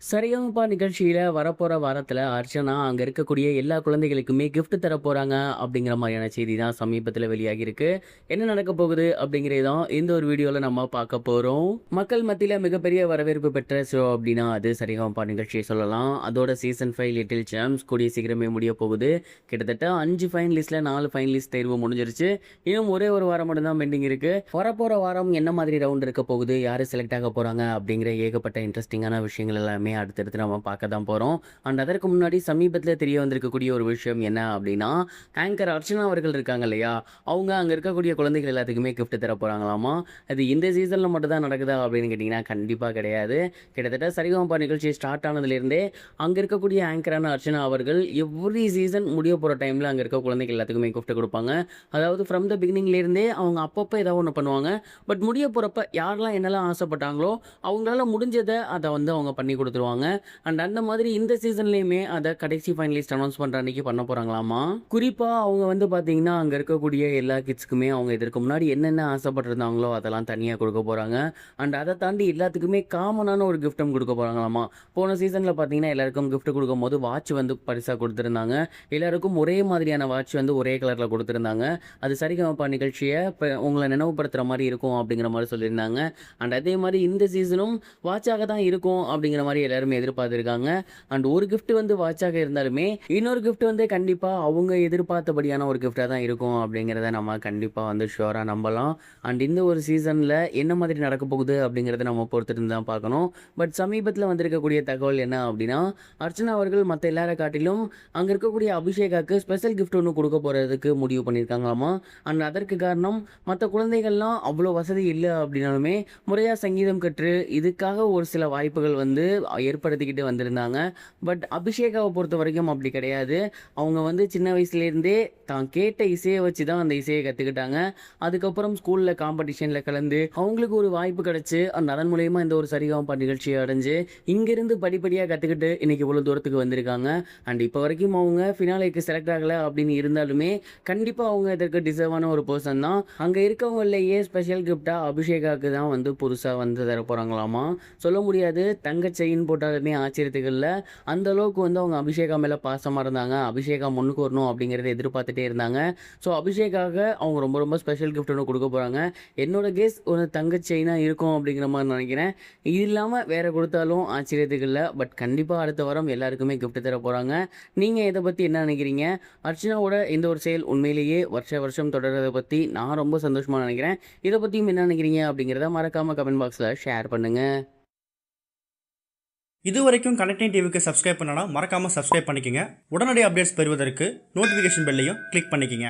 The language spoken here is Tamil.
சரிகமபா நிகழ்ச்சியில வரப்போற வாரத்துல அர்ச்சனா அங்க இருக்கக்கூடிய எல்லா குழந்தைகளுக்குமே கிஃப்ட் தரப்போறாங்க அப்படிங்கிற மாதிரியான செய்தி தான் சமீபத்துல வெளியாகி இருக்கு. என்ன நடக்க போகுது அப்படிங்கிறது தான் இந்த ஒரு வீடியோல நம்ம பார்க்க போறோம். மக்கள் மத்தியில மிகப்பெரிய வரவேற்பு பெற்ற ஷோ அப்படின்னா அது சரிகமபா நிகழ்ச்சியை சொல்லலாம். அதோட சீசன் 5 லிட்டில் சாம்ஸ் கூடிய சீக்கிரமே முடிய போகுது. கிட்டத்தட்ட 5 ஃபைனலிஸ்ட்ல 4 ஃபைனலிஸ்ட் தேர்வு முடிஞ்சிருச்சு. இன்னும் ஒரே ஒரு வாரம் மட்டும் தான் பெண்டிங் இருக்கு. வரப்போற வாரம் என்ன மாதிரி ரவுண்ட் இருக்க போகுது, யாரு செலக்ட் ஆக போறாங்க அப்படிங்கிற ஏகப்பட்ட இன்ட்ரெஸ்டிங்கான விஷயங்கள் எல்லாமே அடுத்தடுத்து நம்ம பார்க்க தான் போகிறோம். அண்ட் அதற்கு முன்னாடி சமீபத்தில் தெரிய வந்திருக்கக்கூடிய ஒரு விஷயம் என்ன அப்படின்னா, ஆங்கர் அர்ச்சனா அவர்கள் இருக்காங்க இல்லையா, அவங்க அங்கே இருக்கக்கூடிய குழந்தைகள் எல்லாத்துக்குமே கிஃப்ட் தர போகிறாங்களாமா. அது இந்த சீசனில் மட்டும் தான் நடக்குதா அப்படின்னு கேட்டிங்கன்னா கண்டிப்பாக கிடையாது. கிட்டத்தட்ட சரிகமபா நிகழ்ச்சி ஸ்டார்ட் ஆனதுலேருந்தே அங்கே இருக்கக்கூடிய ஆங்கரான அர்ச்சனா அவர்கள் எவ்ரி சீசன் முடிய போகிற டைமில் அங்கே இருக்க குழந்தைகள் எல்லாத்துக்குமே கிஃப்ட் கொடுப்பாங்க. அதாவது ஃப்ரம் த பிகினிங்லேருந்தே அவங்க அப்பப்போ ஏதாவது ஒன்று பண்ணுவாங்க. பட் முடிய போகிறப்ப யாரெல்லாம் என்னெல்லாம் ஆசைப்பட்டாங்களோ அவங்களால முடிஞ்சதை அதை வந்து அவங்க பண்ணி கொடுத்துருவாங்க. அண்ட் அந்த மாதிரி இந்த சீசன்லயுமே அதை கடைசி ஃபைனலிஸ்ட் அனௌன்ஸ் பண்ற அன்னைக்கு பண்ண போறாங்களாமா. குறிப்பா அவங்க வந்து பாத்தீங்கன்னா அங்க இருக்கக்கூடிய எல்லா கிட்ஸ்க்குமே அவங்க இதற்கு முன்னாடி என்னென்ன ஆசைப்பட்டிருந்தாங்களோ அதெல்லாம் தனியா கொடுக்க போறாங்க. அண்ட் அதை தாண்டி எல்லாத்துக்குமே காமனான ஒரு கிஃப்டும் கொடுக்க போறாங்களாமா. போன சீசன்ல பாத்தீங்கன்னா எல்லாருக்கும் கிஃப்ட் கொடுக்கும் போது வாட்ச் வந்து பரிசா கொடுத்திருந்தாங்க. எல்லாருக்கும் ஒரே மாதிரியான வாட்ச் வந்து ஒரே கலர்ல கொடுத்திருந்தாங்க. அது சரிகமபா நிகழ்ச்சியை உங்களை நினைவுபடுத்துற மாதிரி இருக்கும் அப்படிங்கிற மாதிரி சொல்லியிருந்தாங்க. அண்ட் அதே மாதிரி இந்த சீசனும் வாட்சாக தான் இருக்கும் அப்படிங்கிற மாதிரி எல்லாருமே எதிர்பார்த்துருக்காங்க. அண்ட் ஒரு கிஃப்ட் வந்து வாட்சாக இருந்தாலுமே இன்னொரு கிஃப்ட் வந்து கண்டிப்பாக அவங்க எதிர்பார்த்தபடியான ஒரு கிஃப்டாக தான் இருக்கும் அப்படிங்கிறத நம்ம கண்டிப்பாக வந்து ஷுவராக நம்பலாம். அண்ட் இந்த ஒரு சீசனில் என்ன மாதிரி நடக்க போகுது அப்படிங்கிறத நம்ம பொறுத்துட்டு தான் பார்க்கணும். பட் சமீபத்தில் வந்திருக்கக்கூடிய தகவல் என்ன அப்படின்னா, அர்ச்சனா அவர்கள் மற்ற எல்லாரை காட்டிலும் அங்கே இருக்கக்கூடிய அபிஷேகாக்கு ஸ்பெஷல் கிஃப்ட் ஒன்று கொடுக்க போகிறதுக்கு முடிவு பண்ணியிருக்காங்களாமா. அண்ட் அதற்கு காரணம் மற்ற குழந்தைகள்லாம் அவ்வளோ வசதி இல்லை அப்படின்னாலுமே முறையாக சங்கீதம் கற்று இதுக்காக ஒரு சில வாய்ப்புகள் வந்து ஏற்படுத்திக்கிட்டு வந்திருந்தாங்க. பட் அபிஷேகாவை பொறுத்த வரைக்கும் அப்படி கிடையாது. அவங்க வந்து சின்ன வயசுலேருந்தே தான் கேட்ட இசையை வச்சு தான் அந்த இசையை கற்றுக்கிட்டாங்க. அதுக்கப்புறம் ஸ்கூலில் காம்படிஷனில் கலந்து அவங்களுக்கு ஒரு வாய்ப்பு கிடச்சி அதன் மூலயமா இந்த ஒரு சரிகமபா நிகழ்ச்சியை அடைஞ்சு இங்கேருந்து படிப்படியாக கற்றுக்கிட்டு இன்னைக்கு இவ்வளோ தூரத்துக்கு வந்திருக்காங்க. அண்ட் இப்போ வரைக்கும் அவங்க ஃபினாலேக்கு செலக்ட் ஆகலை அப்படின்னு இருந்தாலுமே கண்டிப்பாக அவங்க இதற்கு டிசர்வான ஒரு பர்சன் தான். அங்கே இருக்கவங்களையே ஸ்பெஷல் கிஃப்டாக அபிஷேகாவுக்கு தான் வந்து புதுசாக வந்து தர போகிறாங்களாமா. சொல்ல முடியாது, தங்க செயின் போட்டாலுமே ஆச்சரியத்துக்கு இல்லை. அந்த அளவுக்கு வந்து அவங்க அபிஷேகா மேலே பாசமாக இருந்தாங்க. அபிஷேகா முன்னுக்கு வரணும் அப்படிங்கிறத எதிர்பார்த்துட்டே இருந்தாங்க. ஸோ அபிஷேகாக அவங்க ரொம்ப ரொம்ப ஸ்பெஷல் கிஃப்ட் ஒன்று கொடுக்க போகிறாங்க. என்னோட கேஸ் ஒரு தங்க செயினாக இருக்கும் அப்படிங்கிற மாதிரி நினைக்கிறேன். இது இல்லாமல் வேறு கொடுத்தாலும் ஆச்சரியத்துக்கு இல்லை. பட் கண்டிப்பாக அடுத்த வாரம் எல்லாருக்குமே கிஃப்ட் தர போகிறாங்க. நீங்கள் இதை பற்றி என்ன நினைக்கிறீங்க? அர்ச்சனாவோட இந்த ஒரு செயல் உண்மையிலேயே வருஷம் தொடர்றதை பற்றி நான் ரொம்ப சந்தோஷமாக நினைக்கிறேன். இதை பற்றியும் என்ன நினைக்கிறீங்க அப்படிங்கிறத மறக்காமல் கமெண்ட் பாக்ஸில் ஷேர் பண்ணுங்கள். இதுவரைக்கும் கனெக்டிங் டிவிக்கு சப்ஸ்கிரைப் பண்ணனா மறக்காமல் சப்ஸ்கிரைப் பண்ணிக்கங்க. உடனடி அப்டேட்ஸ் பெறுவதற்கு நோட்டிஃபிகேஷன் பெல்லையும் கிளிக் பண்ணிக்கங்க.